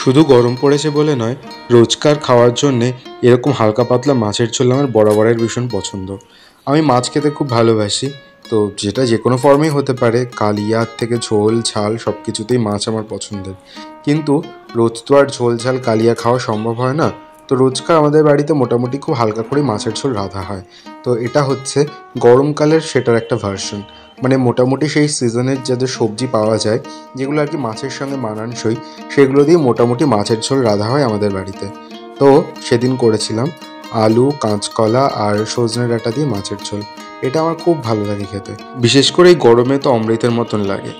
শুধু গরম পড়েছে বলে নয়, রোজকার খাওয়ার জন্যে এরকম হালকা পাতলা মাছের ঝোল আমার বরাবরের ভীষণ পছন্দ। আমি মাছ খেতে খুব ভালোবাসি। তো যেটা যে কোনো ফর্মেই হতে পারে, কালিয়ার থেকে ঝোল ঝাল সব কিছুতেই মাছ আমার পছন্দের। কিন্তু রোজ তো আর ঝোল ঝাল কালিয়া খাওয়া সম্ভব হয় না। তো রোজকার আমাদের বাড়িতে মোটামুটি খুব হালকা করে মাছের ঝোল রাঁধা হয়। তো এটা হচ্ছে গরমকালের সেটার একটা ভার্সন। মানে মোটামুটি সেই সিজনের যাদের সবজি পাওয়া যায়, যেগুলো আর কি মাছের সঙ্গে মানানসই, সেগুলো দিয়ে মোটামুটি মাছের ঝোল রাঁধা হয় আমাদের বাড়িতে। তো সেদিন করেছিলাম আলু, কাঁচকলা আর সজনে ডাঁটা দিয়ে মাছের ঝোল। এটা আমার খুব ভালো লাগে খেতে, বিশেষ করে এই গরমে তো অমৃতের মতন লাগে।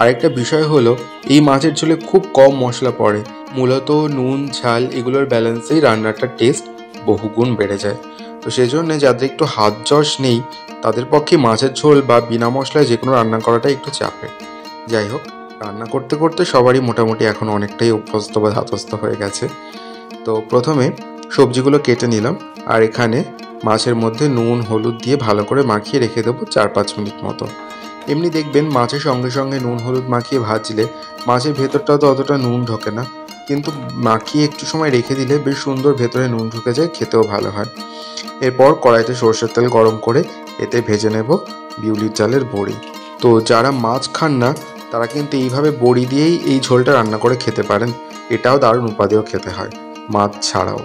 আরেকটা বিষয় হলো, এই মাছের ঝোলে খুব কম মশলা পড়ে। মূলত নুন ঝাল এগুলোর ব্যালেন্সেই রান্নাটার টেস্ট বহুগুণ বেড়ে যায়। তো সেজন্য যাদের একটু হাত যশ নেই, তাদের পক্ষে মাছের ঝোল বা বিনা মশলায় যে কোনো রান্না করাটা একটু চাপের। যাই হোক, রান্না করতে করতে সবারই মোটামুটি এখন অনেকটাই অভ্যস্ত বা ধাতস্থ হয়ে গেছে। তো প্রথমে সবজিগুলো কেটে নিলাম, আর এখানে মাছের মধ্যে নুন হলুদ দিয়ে ভালো করে মাখিয়ে রেখে দেবো 4-5 মিনিট মতো। এমনি দেখবেন মাছের সঙ্গে সঙ্গে নুন হলুদ মাখিয়ে ভাজলে মাছের ভেতরটাও তো অতটা নুন ঢোকে না, কিন্তু মাখিয়ে একটু সময় রেখে দিলে বেশ সুন্দর ভেতরে নুন ঢুকে যায়, খেতেও ভালো হয়। এরপর কড়াইতে সরষের তেল গরম করে এতে ভেজে নেব বিউলির চালের বড়ি। তো যারা মাছ খান না, তারা কিন্তু এইভাবে বড়ি দিয়েই এই ঝোলটা রান্না করে খেতে পারেন। এটাও দারুণ উপাদেয় খেতে হয়, মাছ ছাড়াও।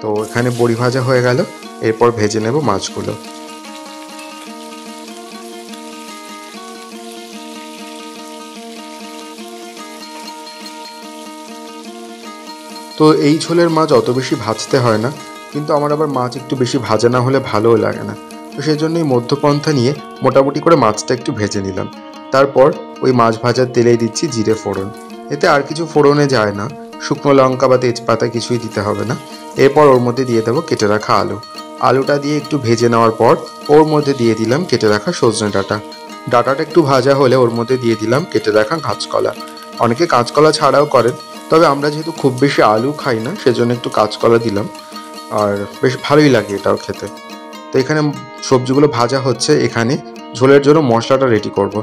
তো এখানে বড়ি ভাজা হয়ে গেল, এরপর ভেজে নেব মাছগুলো। তো এই ঝোলের মাছ অত বেশি ভাজতে হয় না, কিন্তু আমার আবার মাছ একটু বেশি ভাজা না হলে ভালোও লাগে না। তো সেই জন্যই মধ্যপন্থা নিয়ে মোটামুটি করে মাছটা একটু ভেজে নিলাম। তারপর ওই মাছ ভাজার তেলেই দিচ্ছি জিরে ফোড়ন। এতে আর কিছু ফোড়নে যায় না, শুকনো লঙ্কা বা তেজপাতা কিছুই দিতে হবে না। এরপর ওর মধ্যে দিয়ে দেবো কেটে রাখা আলু। আলুটা দিয়ে একটু ভেজে নেওয়ার পর ওর মধ্যে দিয়ে দিলাম কেটে রাখা সজনে ডাঁটা। ডাঁটাটা একটু ভাজা হলে ওর মধ্যে দিয়ে দিলাম কেটে রাখা কাঁচকলা। অনেকে কাঁচকলা ছাড়াও করেন, তবে আমরা যেহেতু খুব বেশি আলু খাই না, সেজন্য একটু কাঁচকলা দিলাম। আর বেশ ভালোই লাগে এটাও খেতে। তো এখানে সবজিগুলো ভাজা হচ্ছে, এখানে ঝোলের জন্য মশলাটা রেডি করব।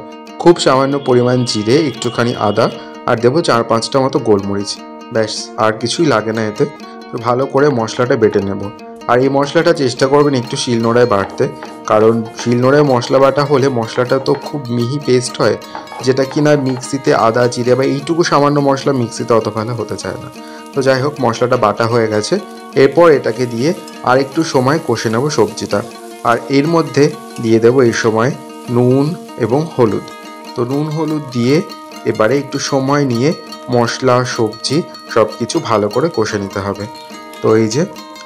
খুব সামান্য পরিমাণ জিরে, একটুখানি আদা, আর দেবো 4-5টা মতো গোলমরিচ। ব্যাস, আর কিছুই লাগে না এতে। তো ভালো করে মশলাটা বেটে নেব। আর এই মশলাটা চেষ্টা করবেন একটু শিলনোড়ায় বাটতে, কারণ শিলনোড়ায় মশলা বাটা হলে মশলাটা তো খুব মিহি পেস্ট হয়, যেটা কিনা মিক্সিতে আদা জিরে বা এইটুকু সামান্য মশলা মিক্সিতে অত ভালো হতে চায় না। তো যাই হোক, মশলাটা বাটা হয়ে গেছে। এরপর এটাকে দিয়ে আর একটু সময় কষে নেব সবজিটা। আর এর মধ্যে দিয়ে দেবো এই সময় নুন এবং হলুদ। তো নুন হলুদ দিয়ে এবারে একটু সময় নিয়ে মশলা সবজি সব কিছু ভালো করে কষে নিতে হবে। তো এই যে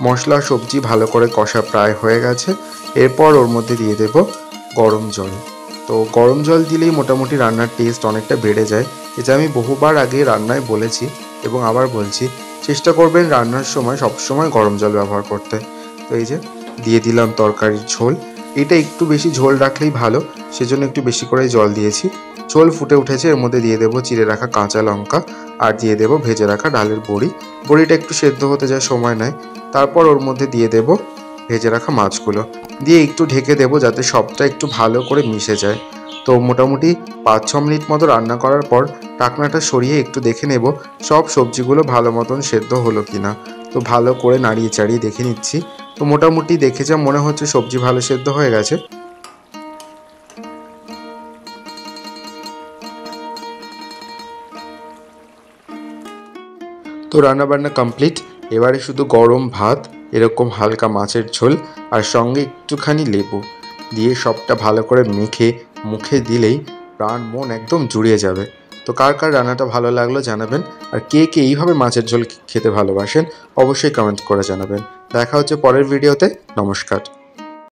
মশলা সবজি ভালো করে কষা প্রায় হয়ে গেছে। এরপর ওর মধ্যে দিয়ে দেব গরম জল। তো গরম জল দিলেই মোটামুটি রান্নার টেস্ট অনেকটা বেড়ে যায়। এটা আমি বহুবার আগে রান্নায় বলেছি এবং আবার বলছি, চেষ্টা করবেন রান্নার সময় সবসময় গরম জল ব্যবহার করতে। তো এই যে দিয়ে দিলাম তরকারির ঝোল। এটা একটু বেশি ঝোল রাখলেই ভালো, সেজন্য একটু বেশি করে জল দিয়েছি। ঝোল ফুটে উঠেছে, এর মধ্যে দিয়ে দেবো চিড়ে রাখা কাঁচা লঙ্কা, আর দিয়ে দেবো ভেজে রাখা ডালের বড়ি। বড়িটা একটু সেদ্ধ হতে যায় সময় নেয়। তারপর ওর মধ্যে দিয়ে দেবো ভেজে রাখা মাছগুলো, দিয়ে একটু ঢেকে দেবো যাতে সবটা একটু ভালো করে মিশে যায়। তো মোটামুটি 5-6 মিনিট মতো রান্না করার পর ঢাকনাটা সরিয়ে একটু দেখে নেব সব সবজিগুলো ভালো মতন সেদ্ধ হলো কিনা। তো ভালো করে নাড়িয়ে চাড়িয়ে দেখে নিচ্ছি। তো মোটামুটি দেখে যা মনে হচ্ছে সবজি ভালো সেদ্ধ হয়ে গেছে। তো রান্নাবান্না কমপ্লিট। এবারে শুধু গরম ভাত, এরকম হালকা মাছের ঝোল, আর সঙ্গে একটুখানি লেবু দিয়ে সবটা ভালো করে মেখে মুখে দিলেই প্রাণ মন একদম জুড়িয়ে যাবে। তো কার কার রান্নাটা ভালো লাগলো জানাবেন, আর কে কে এইভাবে মাছের ঝোল খেতে ভালোবাসেন অবশ্যই কমেন্ট করে জানাবেন। দেখা হচ্ছে পরের ভিডিওতে। নমস্কার।